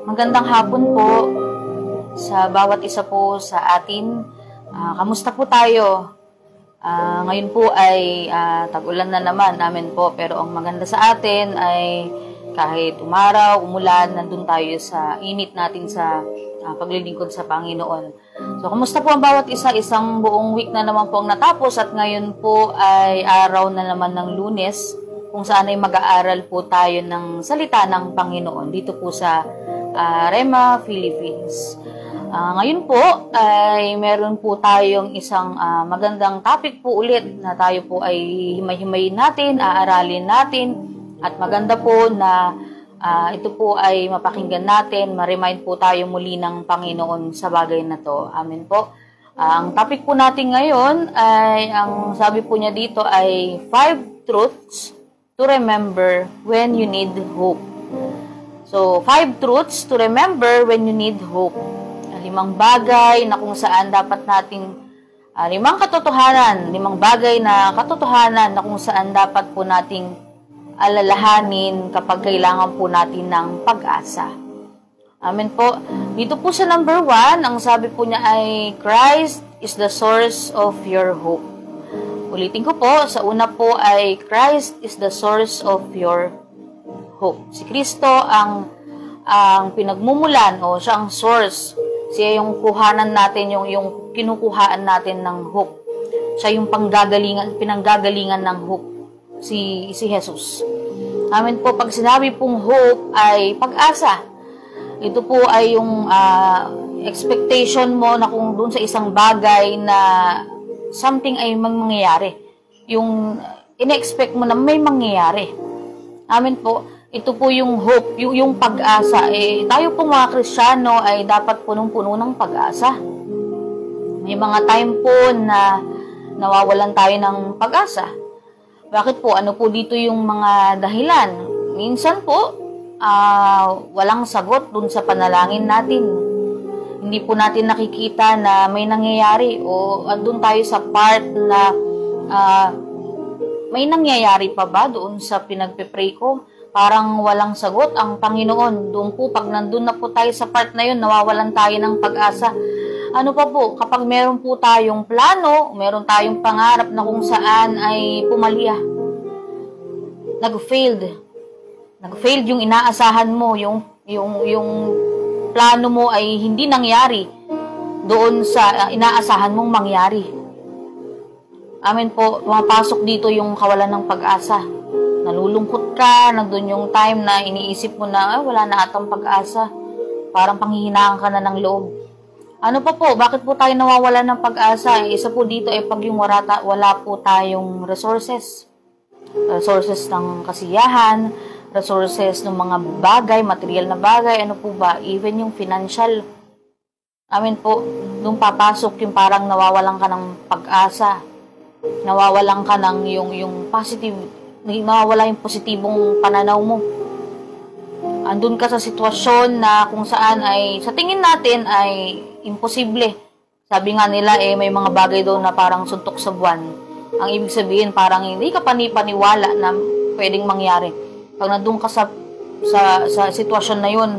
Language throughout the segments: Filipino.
Magandang hapon po sa bawat isa po sa atin. Kamusta po tayo? Ngayon po ay tag-ulan na naman namin po, pero ang maganda sa atin ay kahit umaraw, umulan, nandun tayo sa init natin sa paglilingkod sa Panginoon. So, kamusta po ang bawat isa? Isang buong week na naman po ang natapos at ngayon po ay araw na naman ng Lunes, kung saan ay mag-aaral po tayo ng salita ng Panginoon dito po sa Rema, Philippines. Ngayon po ay meron po tayong isang magandang topic po ulit na tayo po ay himay-himayin natin, aaralin natin, at maganda po na ito po ay mapakinggan natin, ma-remind po tayo muli ng Panginoon sa bagay na to. Amen po. Ang topic po natin ngayon ay, ang sabi po niya dito ay 5 truths to remember when you need hope. So, 5 truths to remember when you need hope. 5 bagay na kung saan dapat nating 5 katotohanan, 5 bagay na katotohanan na kung saan dapat po nating alalahanin kapag kailangan po natin ng pag-asa. Amen po. Dito po sa number 1, ang sabi po niya ay Christ is the source of your hope. Ulitin ko po, sa una po ay Christ is the source of your hope. Si Kristo ang pinagmumulan o siya ang source. Siya yung kuhanan natin, yung kinukuhaan natin ng hope. Siya yung pinanggagalingan ng hope. Si Jesus. Amen po, pag sinabi pong hope ay pag-asa. Ito po ay yung expectation mo na kung doon sa isang bagay na something ay mangyayari. Yung ina-expect mo na may mangyayari. Amen po. Ito po yung hope, yung pag-asa. Tayo po mga Kristiyano ay dapat punong-puno ng pag-asa. May mga time po na nawawalan tayo ng pag-asa. Bakit po? Ano po dito yung mga dahilan? Minsan po, walang sagot dun sa panalangin natin. Hindi po natin nakikita na may nangyayari o andun tayo sa part na may nangyayari pa ba doon sa pinagpe-pray ko? Parang walang sagot ang Panginoon. Doon po, pag nandun na po tayo sa part na yun, nawawalan tayo ng pag-asa. Ano pa po, kapag meron po tayong plano, meron tayong pangarap na kung saan ay pumalya. Nag-failed. Nag-failed yung inaasahan mo, yung plano mo ay hindi nangyari doon sa inaasahan mong mangyari. Amen po, pumapasok dito yung kawalan ng pag-asa. Nalulungkot ka, nandun yung time na iniisip mo na, wala na atang pag-asa. Parang panghihinaan ka na ng loob. Ano pa po, bakit po tayo nawawala ng pag-asa? Isa po dito ay pag yung wala po tayong resources. Resources ng kasiyahan, resources ng mga bagay, material na bagay, ano po ba, even yung financial. Amen po, doon papasok yung parang nawawalan ka ng pag-asa. Nawawalan ka ng yung positive, nawawala yung positibong pananaw mo. Andun ka sa sitwasyon na kung saan ay, sa tingin natin ay imposible. Sabi nga nila may mga bagay doon na parang suntok sa buwan. Ang ibig sabihin parang hindi ka panipaniwala na pwedeng mangyari. Pag nandun ka sa sitwasyon na yun,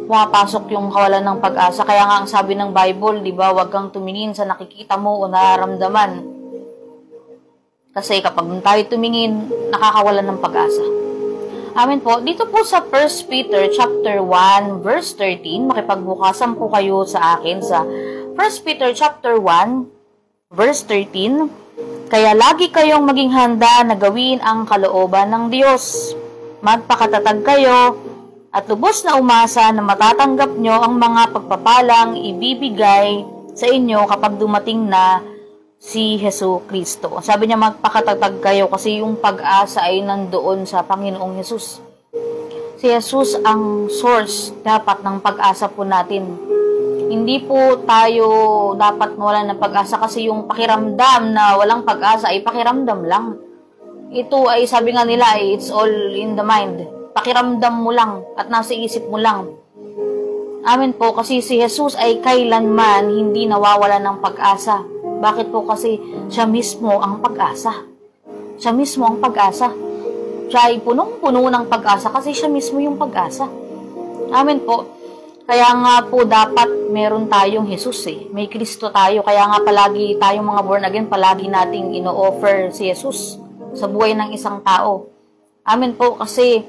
pumapasok yung kawalan ng pag-asa. Kaya nga ang sabi ng Bible, di ba, huwag kang tumingin sa nakikita mo o nararamdaman. Kasi kapag tayo tumingin, nakakawalan ng pag-asa. Amen po. Dito po sa 1 Peter chapter 1 verse 13, makipagbukasan po kayo sa akin sa 1 Peter chapter 1 verse 13. Kaya lagi kayong maging handa na gawin ang kalooban ng Diyos. Magpakatatag kayo at lubos na umasa na matatanggap nyo ang mga pagpapalang ibibigay sa inyo kapag dumating na si Hesus Kristo. Sabi niya magpakatatag kayo kasi yung pag-asa ay nandoon sa Panginoong Hesus. Si Hesus ang source dapat ng pag-asa po natin. Hindi po tayo dapat mawalan ng pag-asa kasi yung pakiramdam na walang pag-asa ay pakiramdam lang. Ito ay sabi nga nila ay it's all in the mind. Pakiramdam mo lang at nasa isip mo lang. Amen po, kasi si Hesus ay kailanman hindi nawawalan ng pag-asa. Bakit po? Kasi siya mismo ang pag-asa. Siya mismo ang pag-asa. Siya ay punong-puno ng pag-asa kasi siya mismo yung pag-asa. Amen po. Kaya nga po dapat meron tayong Jesus eh. May Kristo tayo. Kaya nga palagi tayong mga born again, palagi nating ino-offer si Jesus sa buhay ng isang tao. Amen po. Kasi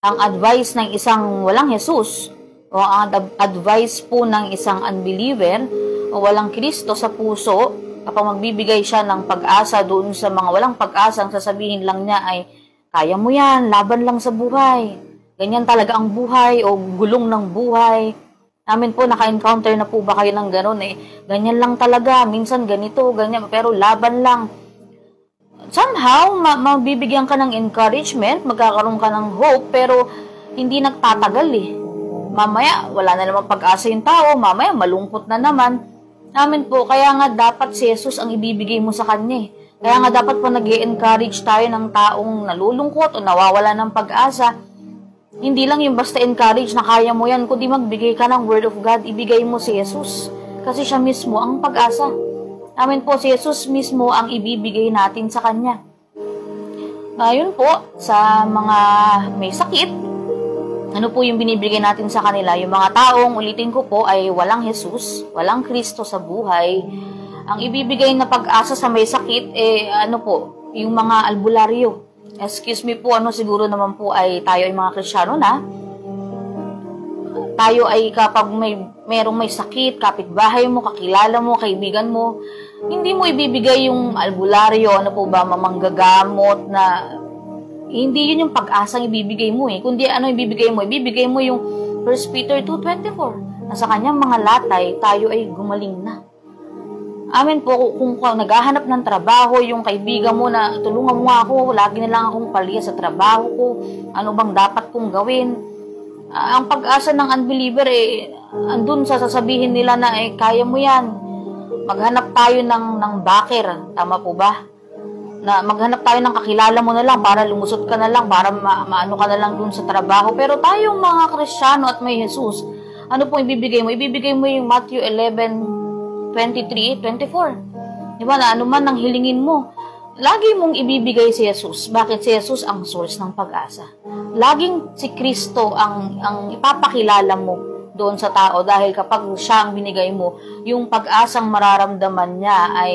ang advice ng isang walang Jesus o ang advice po ng isang unbeliever o walang Kristo sa puso, kapag magbibigay siya ng pag-asa doon sa mga walang pag-asa, ang sasabihin lang niya ay, kaya mo yan, laban lang sa buhay. Ganyan talaga ang buhay o gulong ng buhay. Amin po, naka-encounter na po ba kayo ng gano'n eh? Ganyan lang talaga, minsan ganito, ganyan, pero laban lang. Somehow, mabibigyan ka ng encouragement, magkakaroon ka ng hope, pero hindi nagtatagal eh. Mamaya, wala na naman pag-asa yung tao, mamaya malungkot na naman. Amin po, kaya nga dapat si Jesus ang ibibigay mo sa kanya eh. Kaya nga dapat po nag-i-encourage tayo ng taong nalulungkot o nawawala ng pag-asa. Hindi lang yung basta encourage na kaya mo yan, kundi magbigay ka ng Word of God, ibigay mo si Jesus. Kasi siya mismo ang pag-asa. Amen po, si Jesus mismo ang ibibigay natin sa Kanya. Ngayon po, sa mga may sakit, ano po yung binibigay natin sa kanila? Yung mga taong, ulitin ko po, ay walang Jesus, walang Kristo sa buhay. Ang ibibigay na pag-asa sa may sakit, ano po, yung mga albularyo. Excuse me po, siguro naman po ay tayo ay mga Kristiyano na. Tayo ay kapag merong may sakit, kapitbahay mo, kakilala mo, kaibigan mo, hindi mo ibibigay yung albularyo, mamanggagamot na hindi yun yung pag-asang ibibigay mo eh. Kundi ano ibibigay mo? Ibibigay mo yung 1 Peter 2:24 na sa kanyang mga latay, tayo ay gumaling na. Amen po, kung naghahanap ng trabaho, yung kaibigan mo na tulungan mo ako, lagi na lang akong paliya sa trabaho ko, ano bang dapat kong gawin? Ang pag-asa ng unbeliever andun sa sasabihin nila na kaya mo yan. Maghanap tayo ng backer, tama po ba? Na maghanap tayo ng kakilala mo na lang para lumusot ka na lang, para maano ka na lang dun sa trabaho. Pero tayong mga Kristiyano at may Jesus, ano po ibibigay mo? Ibibigay mo yung Matthew 11:23-24. Diba na ano man ang hilingin mo, lagi mong ibibigay si Jesus. Bakit si Jesus ang source ng pag-asa? Laging si Kristo ang ipapakilala mo doon sa tao dahil kapag siya ang binigay mo, yung pag-asang mararamdaman niya ay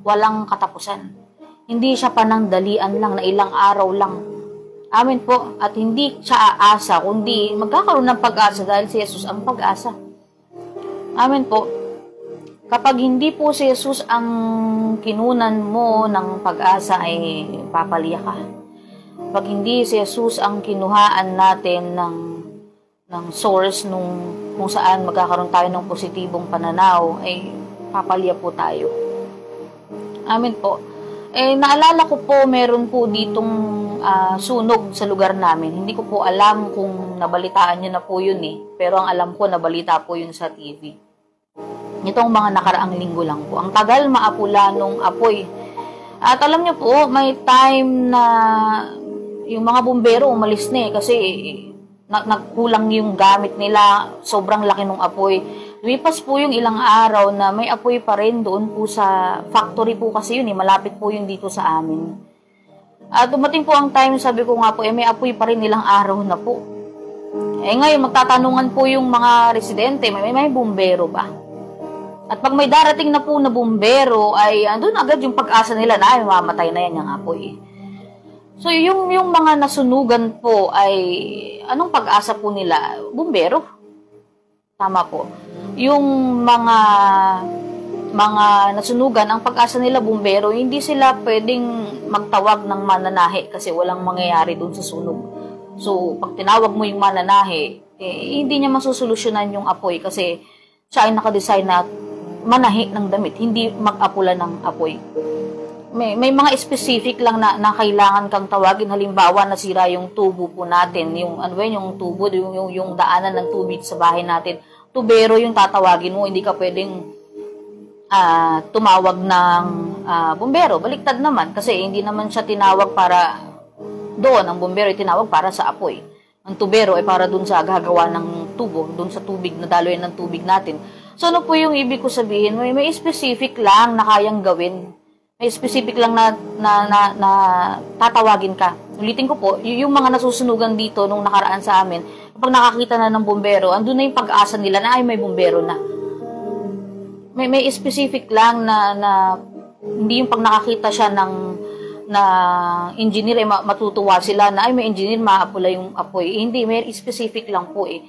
walang katapusan. Hindi siya panandalian lang na ilang araw lang. Amen po. At hindi siya aasa, kundi magkakaroon ng pag-asa dahil si Jesus ang pag-asa. Amen po. Kapag hindi po si Jesus ang kinunan mo ng pag-asa, ay papaliya ka. Kapag hindi si Jesus ang kinuhaan natin ng source kung saan magkakaroon tayo ng positibong pananaw, ay papaliya po tayo. Amen po. Naalala ko po, meron po ditong sunog sa lugar namin. Hindi ko po alam kung nabalitaan nyo na po yun eh. Pero ang alam ko, nabalita po yun sa TV. Itong mga nakaraang linggo lang po. Ang tagal maapula nung apoy. At alam nyo po, may time na yung mga bumbero umalis na kasi nagkulang yung gamit nila. Sobrang laki nung apoy. Lumipas po yung ilang araw na may apoy pa rin doon po sa factory po kasi yun malapit po yun dito sa amin. At dumating po ang time, sabi ko nga po, may apoy pa rin ilang araw na po. Ngayon, magtatanungan po yung mga residente, may bumbero ba? At pag may darating na po na bumbero, ay andun agad yung pag-asa nila na mamatay na yan yung apoy. So, yung mga nasunugan po ay, anong pag-asa po nila? Bumbero. Tama po. Yung mga nasunugan, ang pag-asa nila bumbero, hindi sila pwedeng magtawag ng mananahe kasi walang mangyayari dun sa sunog. So, pag tinawag mo yung mananahe, hindi niya masusolusyonan yung apoy kasi siya ay nakadesign na manahi ng damit, hindi mag-apula ng apoy. May mga specific lang na kailangan kang tawagin. Halimbawa, nasira yung tubo po natin, yung tubo, yung daanan ng tubig sa bahay natin. Tubero yung tatawagin mo, hindi ka pwedeng tumawag ng bumbero. Baliktad naman kasi hindi naman siya tinawag para doon. Ang bumbero ay tinawag para sa apoy. Ang tubero ay para doon sa gagawa ng tubo, doon sa tubig, na daloy ng tubig natin. So, ano po yung ibig ko sabihin? May specific lang na kayang gawin. May specific lang na tatawagin ka. Ulitin ko po, yung mga nasusunugan dito nung nakaraan sa amin, kapag nakakita na ng bumbero, andun na yung pag-asa nila na ay may bumbero na. May specific lang na hindi yung pag nakakita siya na engineer, matutuwa sila na ay may engineer, maapula yung apoy. Hindi, may specific lang po eh.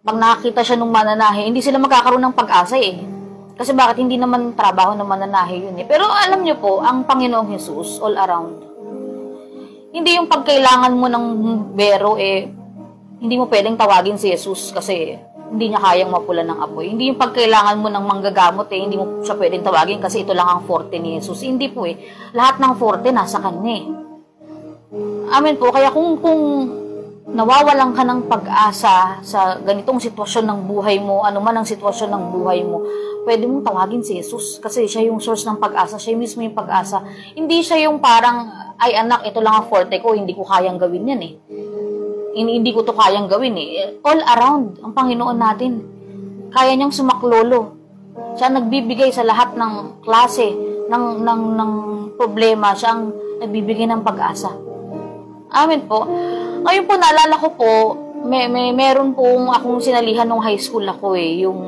Pag nakakita siya nung mananahe, hindi sila magkakaroon ng pag-asa eh. Kasi bakit hindi naman trabaho ng mananahe yun eh. Pero alam niyo po, ang Panginoong Jesus, all around. Hindi yung pagkailangan mo ng bero eh, hindi mo pwedeng tawagin si Jesus kasi hindi niya kayang mapula ng apoy. Hindi yung pagkailangan mo ng manggagamot eh, hindi mo siya pwedeng tawagin kasi ito lang ang forte ni Jesus. Hindi po eh. Lahat ng forte nasa kanya eh. Amen po. Kaya kung nawawalan ka ng pag-asa sa ganitong sitwasyon ng buhay mo, ano man ang sitwasyon ng buhay mo, pwede mong tawagin si Jesus kasi siya yung source ng pag-asa, siya mismo yung pag-asa. Hindi siya yung parang, ay anak, ito lang ang forte ko, hindi ko kayang gawin yan eh. Hindi ko to kayang gawin eh. All around, ang Panginoon natin. Kaya niyang sumaklolo. Siya nagbibigay sa lahat ng klase, ng problema, siya ang nagbibigay ng pag-asa. Amen po. Ngayon po, naalala ko po, meron pong akong sinalihan nung high school ako eh, yung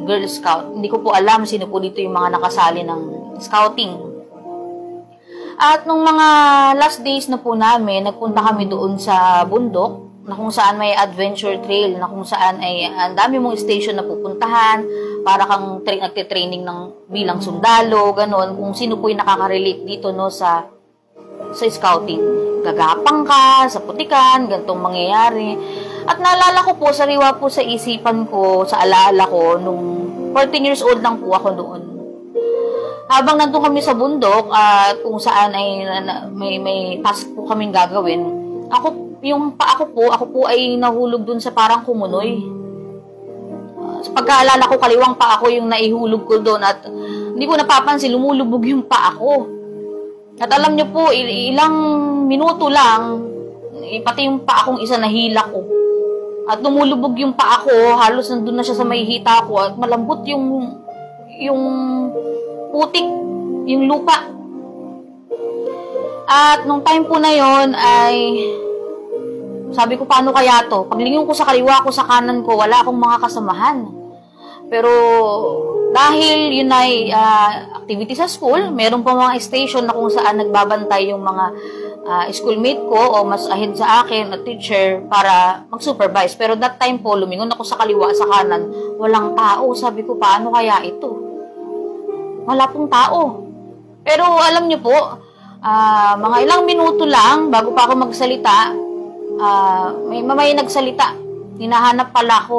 Girl Scout. Hindi ko po alam sino po dito yung mga nakasali ng scouting. At nung mga last days na po namin, nagpunta kami doon sa bundok, na kung saan may adventure trail, na kung saan ay ang dami mong station na pupuntahan, para kang nagtitraining ng bilang sundalo, gano'n, kung sino po yung nakaka-relate dito no, sa scouting. Gagapang ka, sa putikan, ganitong mangyayari. At naalala ko po, sariwa po sa isipan ko, sa alaala ko, nung 14 years old lang po ako doon. Habang nandun kami sa bundok, at kung saan ay may task po kaming gagawin, ako po ay nahulog dun sa parang kumunoy. Sa pagkaalala ko, kaliwang pa ako yung naihulog ko doon at hindi ko napapansin, lumulubog yung pa ako. At alam niyo po, ilang minuto lang, pati yung pa akong isa nahila ko. At lumulubog yung pa ako, halos nandun na siya sa may hita ko at malambot yung putik, yung lupa. At nung time po na yon ay sabi ko, paano kaya to? Paglingon ko sa kaliwa ko, sa kanan ko, wala akong mga kasamahan. Pero dahil yun ay activity sa school, meron pa mga station na kung saan nagbabantay yung mga schoolmate ko o mas ahead sa akin at teacher para mag-supervise. Pero that time po, lumingon ako sa kaliwa, sa kanan, walang tao. Sabi ko, paano kaya ito? Wala pong tao. Pero alam niyo po, mga ilang minuto lang bago pa ako magsalita, may nagsalita. Hinahanap pala ako.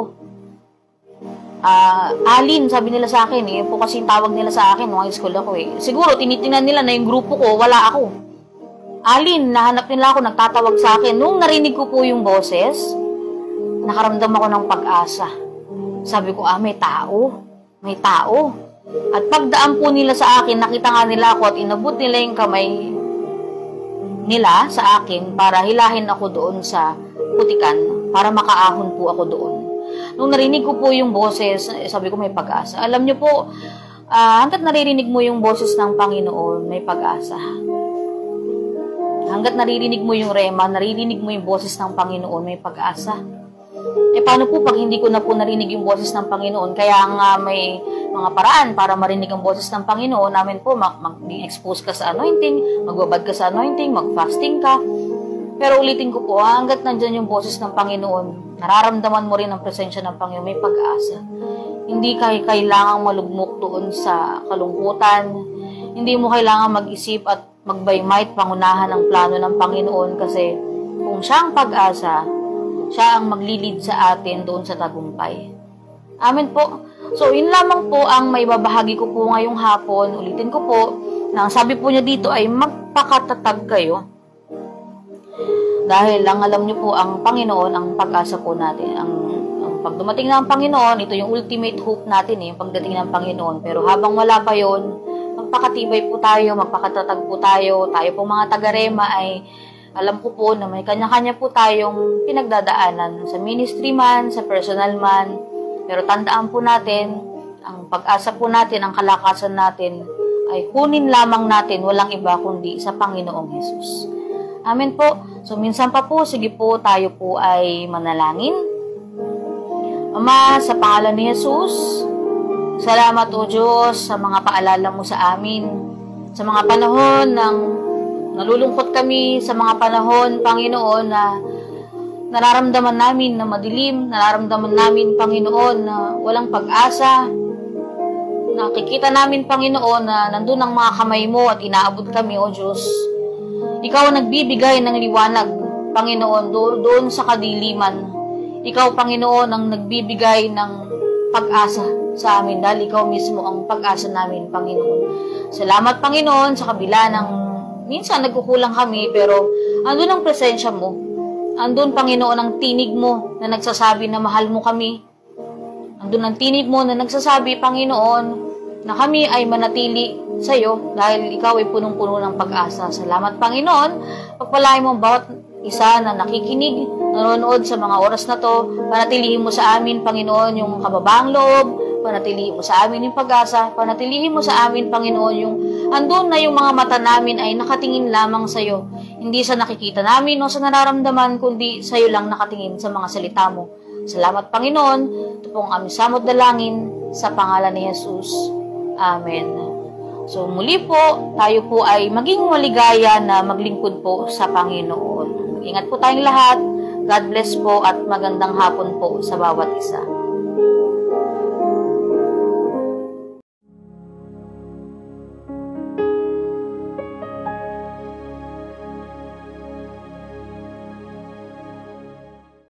Alin, sabi nila sa akin. Eh, po kasi tawag nila sa akin nung high school ako eh. Siguro, tinitingnan nila na yung grupo ko, wala ako. Alin, nahanap nila ako, nagtatawag sa akin. Nung narinig ko po yung boses, nakaramdam ako ng pag-asa. Sabi ko, may tao. May tao. At pagdaan po nila sa akin, nakita nga nila ako at inabot nila yung kamay nila sa akin para hilahin ako doon sa putikan para makaahon po ako doon. Nung narinig ko po yung boses, sabi ko may pag-asa. Alam niyo po, hanggat naririnig mo yung boses ng Panginoon, may pag-asa. Hanggat naririnig mo yung rema, naririnig mo yung boses ng Panginoon, may pag-asa. Paano po pag hindi ko na po narinig yung boses ng Panginoon? Kaya nga may mga paraan para marinig ang boses ng Panginoon namin po, mag-expose ka sa anointing, magbabad ka sa anointing, mag-fasting ka. Pero ulitin ko po, hanggat nandyan yung boses ng Panginoon, nararamdaman mo rin ang presensya ng Panginoon, may pag-asa. Hindi kailangang malugmok doon sa kalungkutan. Hindi mo kailangan mag-isip at magbaymait pangunahan ang plano ng Panginoon kasi kung siya ang pag-asa, siya ang maglilid sa atin doon sa tagumpay. Amen po. So, yun lamang po ang may babahagi ko po ngayong hapon. Ulitin ko po, na ang sabi po niya dito ay magpakatatag kayo. Dahil lang alam niyo po ang Panginoon, ang pag-asa po natin. Ang pag dumating na ang Panginoon, ito yung ultimate hope natin yung pagdating ng Panginoon. Pero habang wala pa yon, magpakatibay po tayo, magpakatatag po tayo. Tayo po mga taga-rema ay alam ko po na may kanya-kanya po tayong pinagdadaanan sa ministry man, sa personal man. Pero tandaan po natin, ang pag-asa po natin, ang kalakasan natin, ay kunin lamang natin walang iba kundi sa Panginoong Hesus. Amen po. So, minsan pa po, sige po, tayo po ay manalangin. Ama, sa pangalan ni Jesus, salamat o Diyos sa mga paalala mo sa amin. Sa mga panahon ng nalulungkot kami, sa mga panahon, Panginoon, na nararamdaman namin na madilim, nararamdaman namin, Panginoon, na walang pag-asa. Nakikita namin, Panginoon, na nandun ang mga kamay mo at inaabot kami, O Diyos. Ikaw ang nagbibigay ng liwanag, Panginoon, doon sa kadiliman. Ikaw, Panginoon, ang nagbibigay ng pag-asa sa amin dahil ikaw mismo ang pag-asa namin, Panginoon. Salamat, Panginoon, sa kabila ng minsan nagkukulang kami, pero andun ang presensya mo. Andun, Panginoon, ang tinig mo na nagsasabi na mahal mo kami. Andun ang tinig mo na nagsasabi, Panginoon, na kami ay manatili sa iyo dahil ikaw ay punong-puno ng pag-asa. Salamat, Panginoon. Pagpalain mo bawat isa na nakikinig, nanonood sa mga oras na to. Panatilihin mo sa amin, Panginoon, yung kababaang loob. Panatilihin mo sa amin yung pag-asa. Panatilihin mo sa amin, Panginoon, yung andun na yung mga mata namin ay nakatingin lamang sa iyo. Hindi sa nakikita namin o sa nararamdaman, kundi sa iyo lang nakatingin sa mga salita mo. Salamat, Panginoon. Ito pong aming samot dalangin sa pangalan ni Jesus. Amen. So muli po, tayo po ay maging maligaya na maglingkod po sa Panginoon. Ingat po tayong lahat. God bless po at magandang hapon po sa bawat isa.